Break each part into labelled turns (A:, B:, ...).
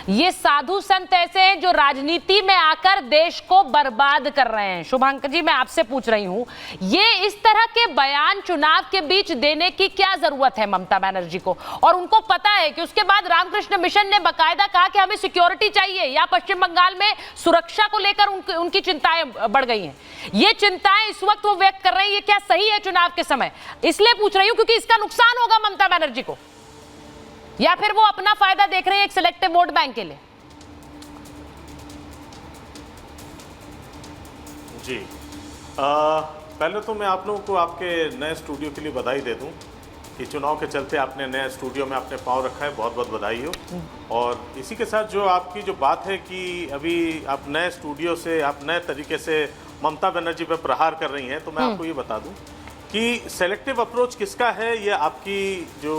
A: ये साधु संत ऐसे हैं जो राजनीति में आकर देश को बर्बाद कर रहे हैं। शुभांकर जी, मैं आपसे पूछ रही हूं, ये इस तरह के बयान चुनाव के बीच देने की क्या जरूरत है ममता बनर्जी को? और उनको पता है कि उसके बाद रामकृष्ण मिशन ने बाकायदा कहा कि हमें सिक्योरिटी चाहिए, या पश्चिम बंगाल में सुरक्षा को लेकर उनकी चिंताएं बढ़ गई हैं। ये चिंताएं इस वक्त वो व्यक्त कर रहे हैं, ये क्या सही है चुनाव के समय? इसलिए पूछ रही हूं क्योंकि इसका नुकसान होगा ममता बनर्जी को, या फिर वो अपना फायदा देख रहे हैं एक सिलेक्टिव वोट बैंक के लिए?
B: जी, पहले तो मैं आप लोगों को आपके नए स्टूडियो के लिए बधाई दे दूं कि चुनाव के चलते आपने नए स्टूडियो में आपने पाँव रखा है, बहुत बहुत बधाई हो। और इसी के साथ जो आपकी जो बात है कि अभी आप नए स्टूडियो से आप नए तरीके से ममता बनर्जी पर प्रहार कर रही हैं, तो मैं आपको ये बता दूं कि सेलेक्टिव अप्रोच किसका है, ये आपकी जो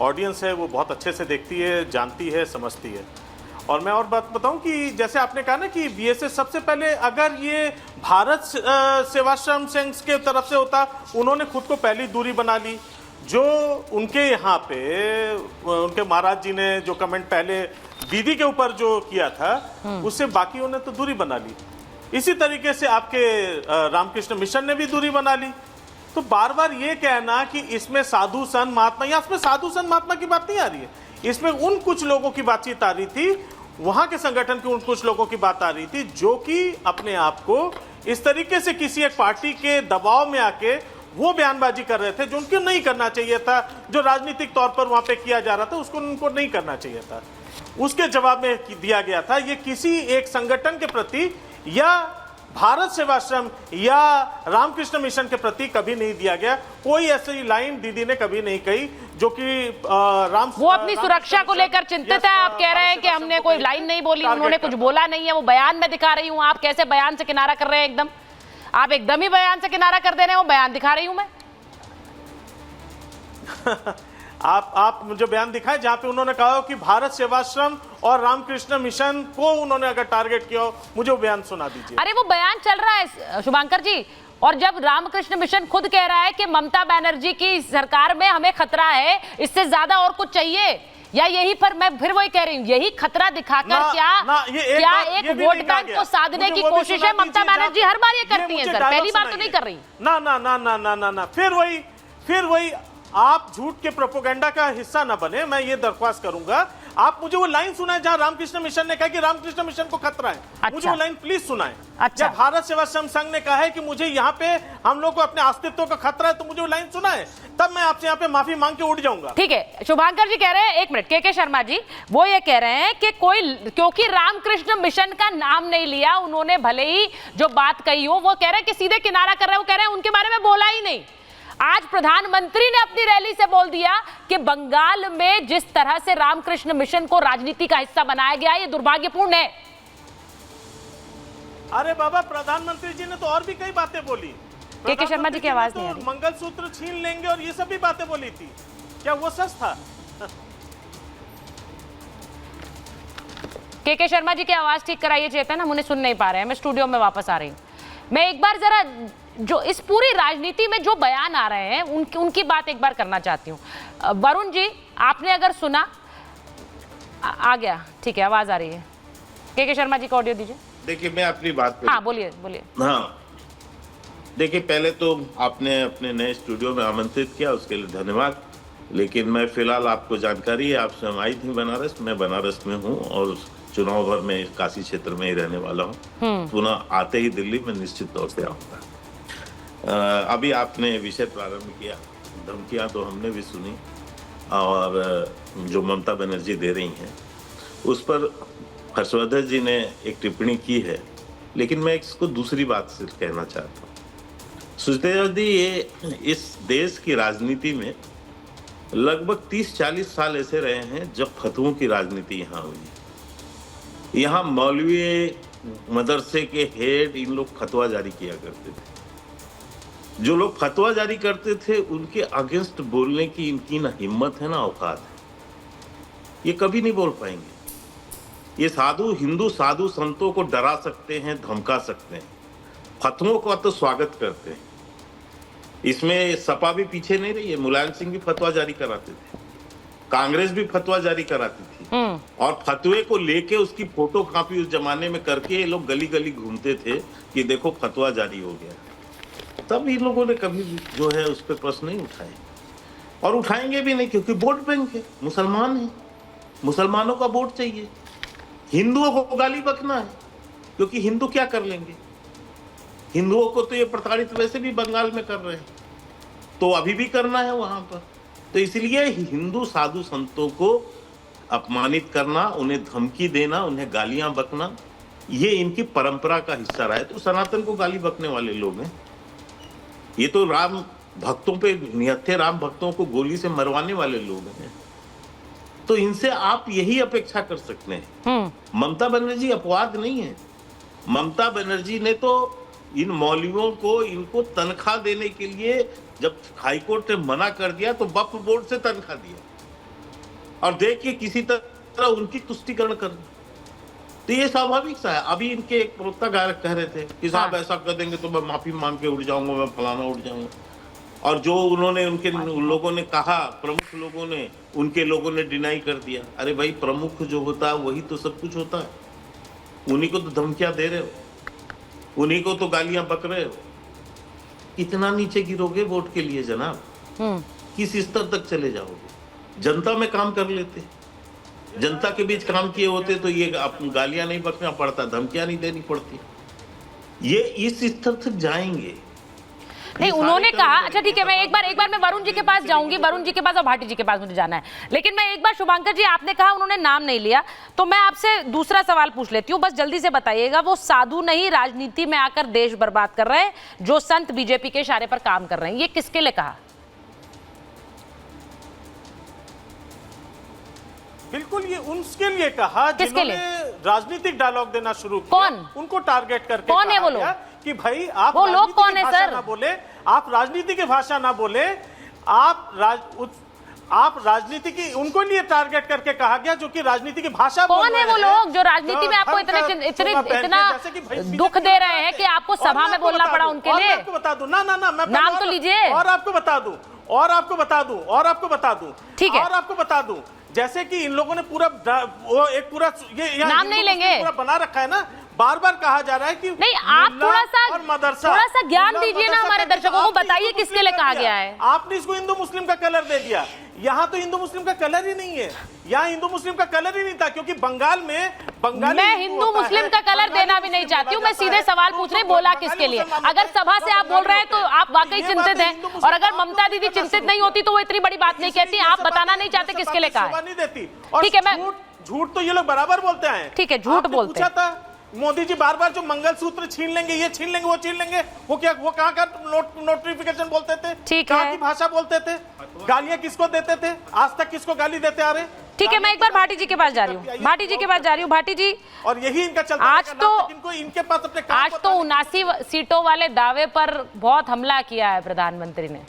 B: ऑडियंस है वो बहुत अच्छे से देखती है, जानती है, समझती है। और मैं और बात बताऊं कि जैसे आपने कहा ना कि बीएसएस सबसे पहले अगर ये भारत सेवाश्रम संघ के तरफ से होता, उन्होंने खुद को पहली दूरी बना ली। जो उनके यहाँ पे उनके महाराज जी ने जो कमेंट पहले दीदी के ऊपर जो किया था, उससे बाकियों ने तो दूरी बना ली। इसी तरीके से आपके रामकृष्ण मिशन ने भी दूरी बना ली। तो बार बार ये कहना कि इसमें साधु संत महात्मा, या इसमें साधु संत महात्मा की बात नहीं आ रही है, इसमें उन कुछ लोगों की बातचीत आ रही थी, वहां के संगठन के उन कुछ लोगों की बात आ रही थी जो कि अपने आप को इस तरीके से किसी एक पार्टी के दबाव में आके वो बयानबाजी कर रहे थे जो उनको नहीं करना चाहिए था, जो राजनीतिक तौर पर वहां पे किया जा रहा था उसको उनको नहीं करना चाहिए था। उसके जवाब में दिया गया था ये किसी एक संगठन के प्रति या भारत सेवाश्रम या रामकृष्ण मिशन के प्रति कभी नहीं दिया गया। कोई ऐसी लाइन दीदी ने कभी नहीं कही जो कि
A: वो अपनी सुरक्षा को लेकर चिंतित है। आप कह रहे हैं कि हमने कोई लाइन नहीं बोली, उन्होंने कुछ बोला नहीं है, वो बयान में दिखा रही हूँ। आप कैसे बयान से किनारा कर रहे हैं? एकदम आप एकदम ही बयान से किनारा कर दे रहे हैं, वो बयान दिखा रही हूँ मैं।
B: आप मुझे बयान दिखाएं जहां पे उन्होंने कहा कि भारत सेवाश्रम और रामकृष्ण मिशन को उन्होंने अगर टारगेट किया हो, मुझे वो बयान सुना दीजिए।
A: अरे वो बयान चल रहा है शुभांकर जी, और जब रामकृष्ण मिशन खुद कह रहा है कि ममता बनर्जी की सरकार में हमें खतरा है, इससे ज्यादा और कुछ चाहिए, या यही पर मैं फिर वही कह रही हूँ, यही खतरा दिखाकर क्या एक वोट बैंक को साधने की कोशिश है? ममता बनर्जी हर बार ये करती है सर, पहली बार तो नहीं कर रही।
B: ना ना ना ना ना ना ना फिर वही आप झूठ के प्रोपोगेंडा का हिस्सा न बने, मैं ये दरख्वास्त करूंगा। आप मुझे वो लाइन सुनाएं जहां रामकृष्ण मिशन ने कहा कि रामकृष्ण मिशन को खतरा है। अच्छा। मुझे वो लाइन प्लीज सुनाएं। अच्छा। जब भारत सेवाश्रम संघ ने कहा है कि मुझे यहाँ पे हम लोग को अपने अस्तित्व का खतरा है, तो मुझे वो लाइन सुनाएं, तब मैं आपसे यहाँ पे माफी मांग के उठ जाऊंगा।
A: ठीक है, शुभांकर जी कह रहे हैं, एक मिनट, के शर्मा जी वो ये कह रहे हैं कि क्योंकि रामकृष्ण मिशन का नाम नहीं लिया उन्होंने, भले ही जो बात कही हो, वो कह रहे हैं कि सीधे किनारा कर रहे हैं। वो कह रहे हैं उनके बारे में बोला ही नहीं। आज प्रधानमंत्री ने अपनी रैली से बोल दिया कि बंगाल में जिस तरह से रामकृष्ण मिशन को राजनीति का हिस्सा बनाया गया, ये दुर्भाग्यपूर्ण है।
B: अरे बाबा, प्रधानमंत्री जी ने तो और भी कई बातें बोली।
A: के शर्मा जी की आवाज नहीं आ रही।
B: मंगलसूत्र छीन लेंगे और ये सब भी बातें बोली थी, क्या वो सच था?
A: के शर्मा जी की आवाज ठीक कराइए चेतन, हम उन्हें सुन नहीं पा रहे हैं। मैं स्टूडियो में वापस आ रही हूँ। मैं एक बार जरा जो इस पूरी राजनीति में जो बयान आ रहे हैं उनकी बात एक बार करना चाहती हूँ। वरुण जी, आपने अगर सुना आ गया, ठीक है, आवाज आ रही है। के शर्मा जी का ऑडियो दीजिए।
C: देखिए, मैं अपनी बात
A: हाँ बोलिए बोलिए।
C: हाँ, देखिए, पहले तो आपने अपने नए स्टूडियो में आमंत्रित किया, उसके लिए धन्यवाद। लेकिन मैं फिलहाल आपको जानकारी है, आपसे हम आई थी बनारस, मैं बनारस में हूँ और चुनाव भर में काशी क्षेत्र में ही रहने वाला हूँ। पुनः आते ही दिल्ली में निश्चित तौर से आऊंगा। अभी आपने विषय प्रारंभ किया, धमकियां तो हमने भी सुनी, और जो ममता बनर्जी दे रही हैं उस पर हर्षवर्धन जी ने एक टिप्पणी की है, लेकिन मैं इसको दूसरी बात से कहना चाहता हूँ। सुचेता जी, ये इस देश की राजनीति में लगभग 30-40 साल ऐसे रहे हैं जब फतवों की राजनीति यहाँ हुई। यहाँ मौलवी मदरसे के हेड इन लोग फतवा जारी किया करते थे। जो लोग फतवा जारी करते थे उनके अगेंस्ट बोलने की इनकी ना हिम्मत है ना औकात है। ये कभी नहीं बोल पाएंगे। ये हिंदू साधु संतों को डरा सकते हैं, धमका सकते हैं, फतवों का तो स्वागत करते हैं। इसमें सपा भी पीछे नहीं रही है। मुलायम सिंह भी फतवा जारी कराते थे, कांग्रेस भी फतवा जारी कराती थी, और फतवे को लेके उसकी फोटो कॉपी उस जमाने में करके ये लोग गली गली घूमते थे कि देखो फतवा जारी हो गया। तब इन लोगों ने कभी जो है उस पर प्रश्न नहीं उठाए और उठाएंगे भी नहीं, क्योंकि वोट बैंक है, मुसलमान है, मुसलमानों का वोट चाहिए। हिंदुओं को गाली बकना है, क्योंकि हिंदू क्या कर लेंगे? हिंदुओं को तो ये प्रताड़ित वैसे भी बंगाल में कर रहे हैं, तो अभी भी करना है वहां पर। तो इसलिए हिंदू साधु संतों को अपमानित करना, उन्हें धमकी देना, उन्हें गालियां बकना, ये इनकी परंपरा का हिस्सा रहा है। तो सनातन को गाली बकने वाले लोग हैं। ये तो राम भक्तों पे निहत्थे राम भक्तों को गोली से मरवाने वाले लोग हैं। तो इनसे आप यही अपेक्षा कर सकते हैं। ममता बनर्जी अपवाद नहीं है। ममता बनर्जी ने तो इन मौलवियों को, इनको तनख्वाह देने के लिए जब हाईकोर्ट ने मना कर दिया तो वक्फ बोर्ड से तनख्वाह दिया और देखिए किसी तरह उनकी तुष्टिकरण कर। तो ये स्वाभाविक सा है। अभी इनके एक प्रवक्ता गायक कह रहे थे कि साहब ऐसा कर देंगे तो मैं माफी मांग के उड़ जाऊंगा, मैं फलाना उड़ जाऊंगा। और जो उन्होंने उनके लोगों ने कहा, प्रमुख लोगों ने, उनके लोगों ने डिनाई कर दिया। अरे भाई, प्रमुख जो होता है वही तो सब कुछ होता है। उन्हीं को तो धमकियां दे रहे हो, उन्हीं को तो गालियां बक रहे हो। कितना नीचे गिरोगे वोट के लिए जनाब? किस स्तर तक चले जाओगे? जनता में काम कर लेते, जनता के बीच काम किए होते तो ये गालियां नहीं बकना पड़ता, धमकियां नहीं देनी पड़ती। ये इस स्तर तक जाएंगे।
A: नहीं, उन्होंने कहा, अच्छा ठीक है, मैं एक बार मैं वरुण जी के पास जाऊंगी, वरुण जी के पास और भाटी जी के पास मुझे जाना है। लेकिन मैं एक बार, शुभांकर जी, आपने कहा उन्होंने नाम नहीं लिया, तो मैं आपसे दूसरा सवाल पूछ लेती हूँ, बस जल्दी से बताइएगा। वो साधु नहीं, राजनीति में आकर देश बर्बाद कर रहे हैं, जो संत बीजेपी के इशारे पर काम कर रहे हैं, ये किसके लिए कहा?
B: बिल्कुल, ये उनके लिए कहा जिन्होंने राजनीतिक डायलॉग देना शुरू किया।
A: कौन?
B: उनको टारगेट करके
A: कौन है वो लोग?
B: कि भाई आप
A: वो लोग कौन है सर?
B: ना बोले, आप राजनीति की भाषा ना बोले, आप राजनीति की, उनको लिए टारगेट करके कहा गया जो कि राजनीति की भाषा।
A: कौन है वो लोग जो राजनीति में आपको इतना दुख दे रहे हैं कि आपको सभा में बोलना पड़ा उनके लिए?
B: आपको बता दूं, ना मैं
A: नाम तो लीजिए।
B: और आपको बता दूं,
A: ठीक है,
B: और आपको बता दूं, जैसे कि इन लोगों ने पूरा एक पूरा ये
A: नाम नहीं लेंगे,
B: पूरा बना रखा है ना। बार बार कहा जा रहा है कि
A: नहीं, आप थोड़ा सा ज्ञान दीजिए ना हमारे दर्शकों को, बताइए किसके लिए कहा गया है।
B: आपने इसको हिंदू मुस्लिम का कलर दे दिया। यहाँ तो हिंदू मुस्लिम का कलर ही नहीं है, यहाँ हिंदू मुस्लिम का कलर ही नहीं था, क्योंकि बंगाल में
A: मैं हिंदू मुस्लिम का कलर देना भी नहीं चाहती हूँ। मैं सीधे सवाल पूछ रही, बोला किसके लिए? अगर सभा से आप बोल रहे हैं तो आप वाकई चिंतित हैं, और अगर ममता दीदी चिंतित नहीं होती तो वो इतनी बड़ी बात नहीं कहती। आप बताना नहीं चाहते किसके लिए कहा? ठीक है, मैं
B: झूठ तो ये लोग बराबर बोलते हैं।
A: ठीक है, झूठ बोलते हैं।
B: मोदी जी बार बार जो मंगलसूत्र छीन लेंगे, ये छीन लेंगे, वो छीन लेंगे, वो कहाँ का नोटिफिकेशन बोलते थे?
A: ठीक
B: है,
A: कहाँ
B: की भाषा बोलते थे? गालियां किसको देते थे? आज तक किसको गाली देते आ रहे?
A: ठीक है, मैं एक बार भाटी जी के पास जा रही हूँ, भाटी जी के पास जा रही हूँ। भाटी जी,
B: और यही इनका चलता
A: आज तो
B: इनके पास अपने
A: आज तो 79 सीटों वाले दावे पर बहुत हमला किया है प्रधानमंत्री ने।